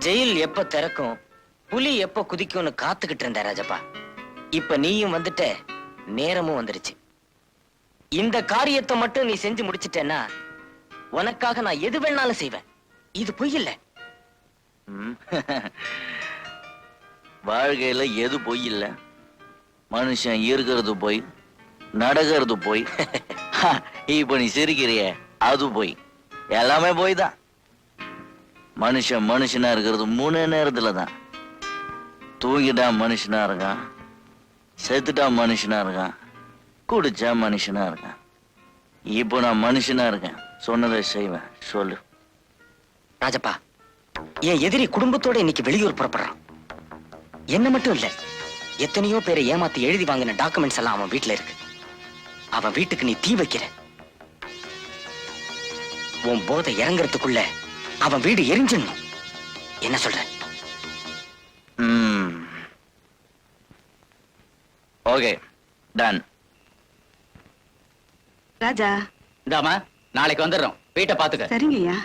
Jail எப்ப திறக்கும், புலி எப்ப குதிக்கும்னு காத்துக்கிட்டு இருந்த ராஜப்பா. இப்ப நீயும் வந்துட்ட, நேரமும் வந்துருச்சு. இந்த காரியத்தை மட்டும் நீ செஞ்சு முடிச்சிட்டேன்னா உனக்காக நான் எது வேணாலும் செய்வேன். இது பொய் இல்ல. வாழ்க்கையில எது பொய் இல்ல? மனுஷன் இருக்கிறது போய், நடக்கிறது போய். இப்ப நீ சிரிக்கிறிய, அது போய். எல்லாமே போய் தான். மனுஷன் மனுஷனா இருக்கிறது 3 நேரத்துல தான். தூங்கிட்டா மனுஷனா இருக்கான், செத்துட்டா மனுஷனா இருக்கான், குடிச்சா மனுஷனா இருக்கான். இப்போ நான் மனுஷனா இருக்கேன், சொன்னதை செய்வேன். சொல்லு ராஜப்பா. என் எதிரி குடும்பத்தோட இன்னைக்கு வெளியூர் புறப்படுறான். என்ன மட்டும் இல்ல, எத்தனையோ பேரை ஏமாத்தி எழுதி வாங்கின டாக்குமெண்ட்ஸ் எல்லாம் அவன் வீட்டுல இருக்கு. அவன் வீட்டுக்கு நீ தீ வைக்கிற. உன் போதை இறங்குறதுக்குள்ள அவன் வீடு எரிஞ்சிடணும். என்ன சொல்ற? Okay, ton. ராஜா, இந்தாமா, நாளைக்கு வந்துடுறோம். வீட்டை பாத்துக்க. சரிங்கய்யா.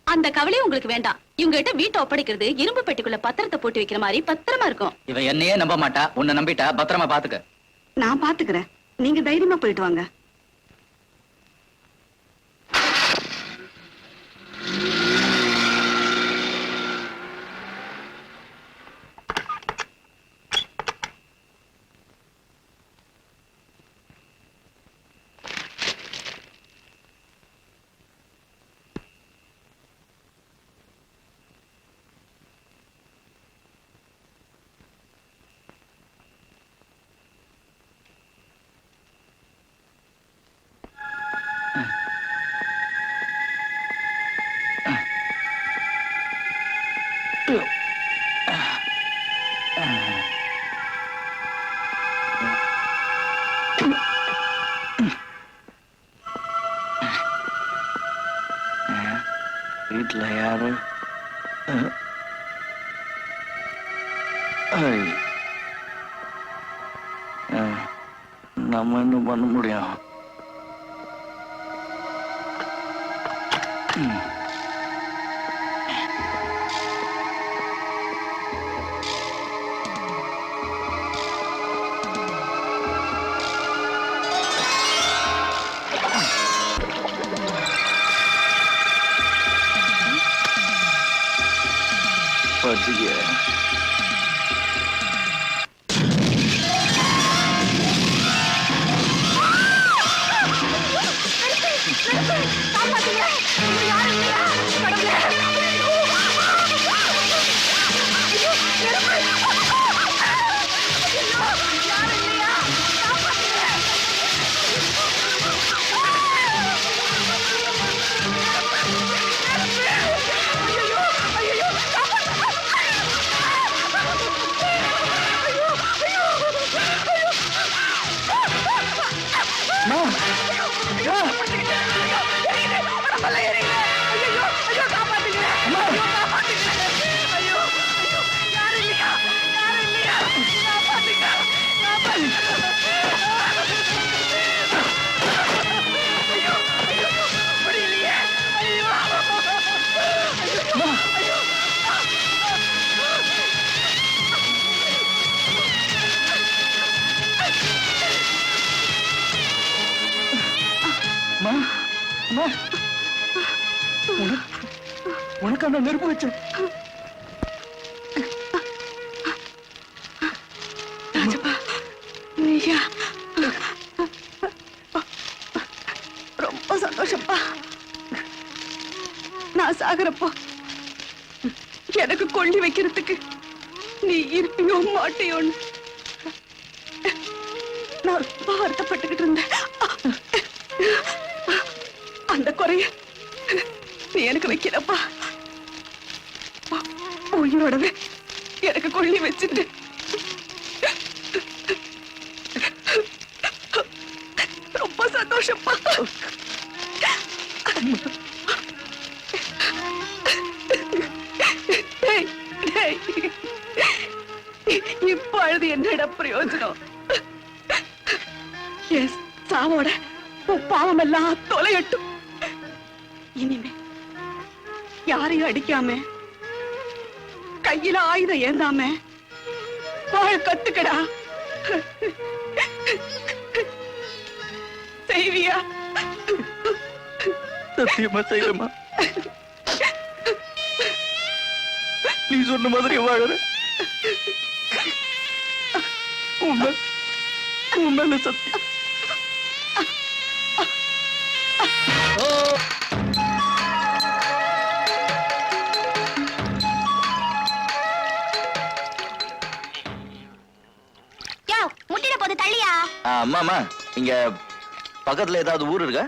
அந்த கவலையும் உங்களுக்கு வேண்டாம். இவங்க கிட்ட வீட்டை ஒப்படைக்கிறது இரும்பு பெட்டிக்குள்ள பத்திரத்தை போட்டு வைக்கிற மாதிரி பத்திரமா இருக்கும். இவன் என்னையே நம்ப மாட்டா. உன்னை நம்பிட்டா. பத்திரமா பாத்துக்க. நான் பாத்துக்கிறேன். நீங்க தைரியமா போயிட்டு வாங்க. வீட்டுல யாரு? நம்ம என்ன பண்ண முடியும்? படுத்துக்க. உனக்கு அந்த நெருப்பு வச்ச ரொம்ப சந்தோஷப்பா. நான் சாகுறப்போ எனக்கு கொள்ளி வைக்கிறதுக்கு நீ இருப்பியோ மாட்டியோன்னு நான் ரொம்ப வருத்தப்பட்டுக்கிட்டு இருந்தேன். அந்த குறைய நீ எனக்கு வைக்கிறப்பா. உயிரோடவே எனக்கு கொள்ளி வச்சுட்டு ரொம்ப சந்தோஷப்பா. டேய், டேய். இப்ப அழுது என்னடா பிரயோஜனம்? எஸ் சாவோட உன் பாவம் எல்லாம் தொலையட்டும். இனிமே யாரையும் அடிக்காம கையில ஆயுதம் ஏந்தாம வாழ கத்துக்கடா. செய்வியா? சத்தியமா செய்யறமா? நீ சொன்ன மாதிரி வாழற. உண்மை சத்தியம். முட்டிட போது தள்ளியா? அம்மா இங்க பக்கத்துல ஏதாவது ஊர் இருக்கா?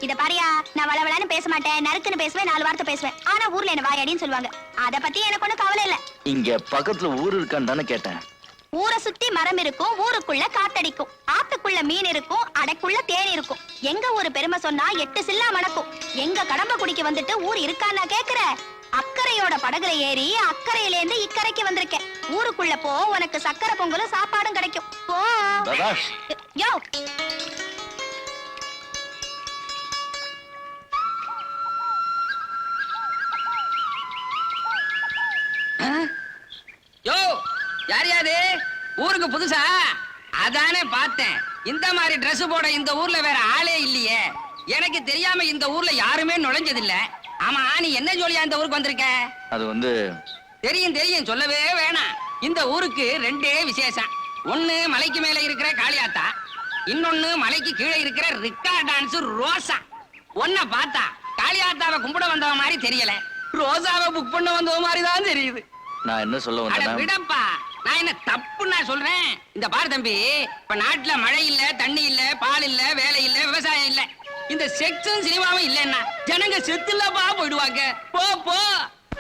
இத பாரியா, நான் வளவளன்னு பேச மாட்டேன், நறுக்குன்னு பேசுவேன், 4 வார்த்தை பேசுவேன். ஆனா ஊர்ல என்ன வாயாடின்னு சொல்லுவாங்க. அத பத்தி எனக்கு ஒண்ணும் கவலை இல்ல. இங்க பக்கத்துல ஊர் இருக்கான்னு தானே கேட்டேன். ஊரை சுத்தி மரம் இருக்கும், ஊருக்குள்ள காத்தடிக்கும், ஆத்துக்குள்ள மீன் இருக்கும், அடைக்குள்ள தேன் இருக்கும். எங்க ஊரு பெருமை சொன்னா 8 சில்லா மணக்கும். எங்க கடம்ப குடிக்க வந்துட்டு ஊர் இருக்கான்னா கேக்குற? அக்கறையோட படகுல ஏறி அக்கறையில இருந்து இக்கரைக்கு வந்திருக்கேன். ஊருக்குள்ள போ, உனக்கு சக்கரை பொங்கலும் சாப்பாடும் கிடைக்கும். போ. பிரகாஷ், யோ, யோ, யார் யாரு? ஊருக்கு புதுசா? அதானே பார்த்தேன். இந்த மாதிரி Dress போட இந்த ஊர்ல வேற ஆளே இல்லையே. எனக்கு தெரியாம இந்த ஊர்ல யாருமே நுழைஞ்சதில்ல. ஆமா, நீ என்ன ஜோலியா இந்த ஊருக்கு வந்திருக்க? அது வந்து தெரியும் தெரியும், சொல்லவே வேணாம். இந்த ஊருக்கு 2 விசேஷம். ஒண்ணு மலைக்கு மேல இருக்கிற காளியாத்தா, இன்னொன்னு மலைக்கு கீழே இருக்கிற ரிக்கா டான்ஸ் ரோசா. ஒன்ன பார்த்தா காளியாத்தாவை கும்பிட வந்தவ மாதிரி தெரியல, ரோசாவை புக் பண்ண வந்தவ மாதிரி தான் தெரியுது. நான் என்ன சொல்ல அட வந்தேன்னா, விடப்பா, நான் என்ன தப்பு நான் சொல்றேன்? இந்த பாரு தம்பி, இப்ப நாட்டுல மழை இல்ல, தண்ணி இல்ல, பால் இல்ல, வேலை இல்ல, விவசாயம் இல்ல. இந்த செக்ஸும் சினிமாவும் இல்லன்னா ஜனங்க செத்துலப்பா போயிடுவாங்க. போ போ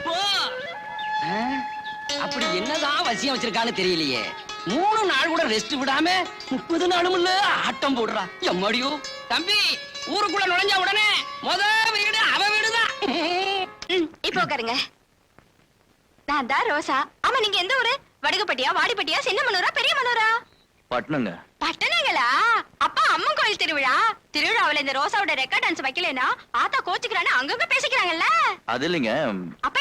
போ. ஆ? அப்படி என்னதான் வசியம் வச்சிருக்கான்னு தெரியலையே. 3 நாள் கூட ரெஸ்ட் விடாம 30 நாளும் இல்ல ஆட்டம் போடுறா. எம்மடியோ தம்பி, ஊருக்குள்ள நுழைஞ்ச உடனே முத வீடு அவ வீடுதான். இப்போ உட்காருங்க. நான் தான் ரோசா. ஆமா, நீங்க எந்த ஊரு? வடுகப்பட்டியா, வாடிப்பட்டியா, சின்ன மனூரா, பெரிய மனூரா? பட்டணங்க. பட்டணங்களா? அப்பா அம்மன் கோயில் திருவிழா. திருவிழாவுல இந்த ரோசாவோட ரெக்கார்ட் டான்ஸ் வைக்கலனா ஆத்தா கோச்சுக்கிறானே அங்கங்க பேசிக்கிறாங்கல்ல. அது இல்லைங்க. அப்ப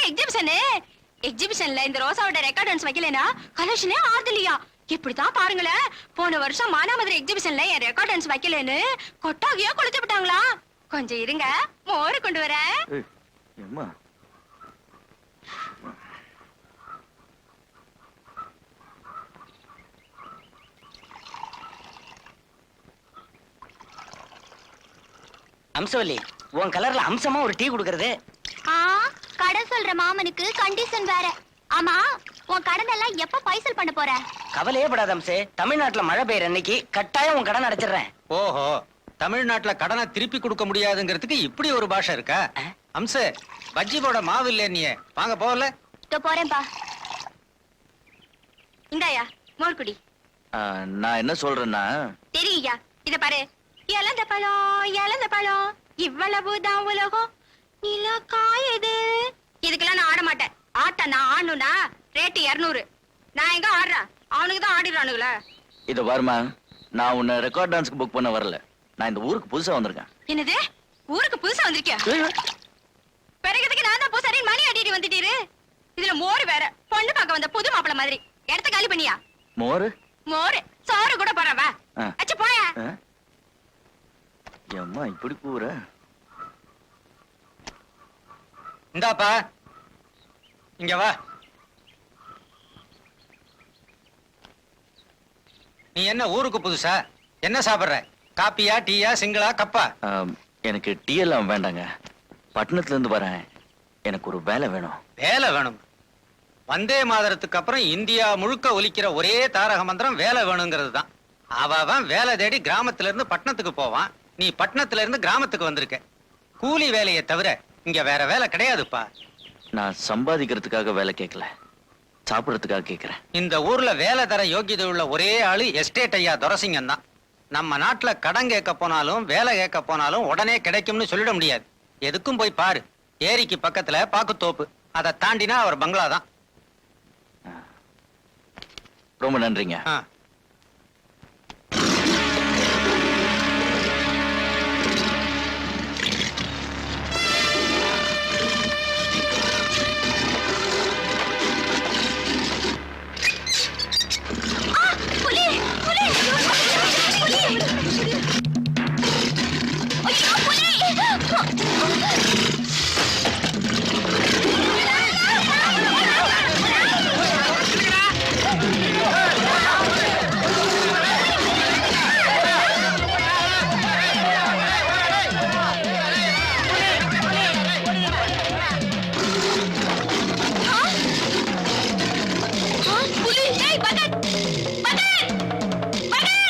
எக்ஸிபிஷன்ல இந்த ரோசாவோட ரெக்கார்ட் டான்ஸ் வைக்கலனா கலெக்ஷனே ஆர்டலியா. இப்படிதான் பாருங்களேன், போன வருஷம் மானாமதுரை எக்ஸிபிஷன்ல என் ரெக்கார்ட் டான்ஸ் வைக்கலன்னு கொட்டாகியா கொளுத்து விட்டாங்களா. கொஞ்சம் இருங்க, மோர் கொண்டு வரேன். ஏய், அம்மா. அம்சவல்லி, உன் கலர்ல அம்சமா ஒரு டீ குடுக்கறது. கடன் சொல்ற மாமனுக்கு கண்டிஷன் வேற. ஆமா, உன் கடன் எல்லாம் எப்ப பைசல் பண்ண போற? கவலையே படாத அம்சே, தமிழ்நாட்டுல மழை பெய்யற அன்னைக்கு கட்டாயம் உன் கடன் அடைச்சிடுறேன். ஓஹோ, தமிழ்நாட்டுல கடனை திருப்பி கொடுக்க முடியாதுங்கிறதுக்கு இப்படி ஒரு பாஷை இருக்கா? அம்சே, பஜ்ஜி போட மாவு இல்ல, நீ வாங்க போகல. போறேன்பா. இந்தாயா மோர் குடி. நான் என்ன சொல்றேன்னா, தெரியா, இத பாரு. இழந்த பழம் இவ்வளவுதான் உலகம், நில காயுது. இதுக்கெல்லாம் நான் ஆட மாட்டேன். ஆட்ட நான் ஆடணும்னா ரேட்டு 200. நான் எங்க ஆடுறேன்? அவனுக்கு தான் ஆடிடுறானுங்களே. இத பாருமா, நான் உன்னை ரெக்கார்ட் டான்ஸ்க்கு புக் பண்ண வரல. நான் இந்த ஊருக்கு புதுசா வந்திருக்கேன். என்னது? ஊருக்கு புதுசா வந்திருக்கியா? பிறகுதுக்கு நான் தான் பூசாரி மணி அடிட்டு வந்துட்டீரு. இதுல மோர் வேற. பொண்ணு பார்க்க வந்த புது மாப்பிள மாதிரி. இடத்த காலி பண்ணியா? மோரு மோர் சோறு கூட போறவா? அச்சு போயா. அம்மா, இப்படி கூற. இந்தாப்பா, இங்க வா. நீ என்ன ஊருக்கு புதுசா? என்ன சாப்பிடுற? காப்பியா, டீயா, சிங்கிளா, கப்பா? எனக்கு டீ எல்லாம் வேண்டாங்க. பட்டணத்துல இருந்து வரேன், எனக்கு ஒரு வேலை வேணும். வேலை வேணும்? வந்தே மாதரத்துக்கு அப்புறம் இந்தியா முழுக்க ஒலிக்கிற ஒரே தாரக மந்திரம் வேலை வேணுங்கிறது தான். அவன் வேலை தேடி கிராமத்துல இருந்து பட்டணத்துக்கு போவான். நீ பட்டணத்துல இருந்து கிராமத்துக்கு வந்திருக்க. கூலி வேலையை தவிர இங்க வேற வேலை கிடையாதுப்பா. நான் சம்பாதிக்கிறதுக்காக வேலை கேட்கல, சாப்பிடறதுக்காக கேக்குறேன். இந்த ஊர்ல வேலை தர யோகியதை உள்ள ஒரே ஆளு எஸ்டேட் ஐயா துரசிங்கம் தான். நம்ம நாட்டுல கடன் கேட்க போனாலும் வேலை கேட்க போனாலும் உடனே கிடைக்கும்னு சொல்லிட முடியாது. எதுக்கும் போய் பாரு. ஏரிக்கு பக்கத்துல பாக்குத்தோப்பு, அதை தாண்டினா அவர் பங்களா தான். ரொம்ப நன்றிங்க. ஆ. புலி புலி புலி ஐயோ புலி புலி ஏய் பகத் பகத் பகத்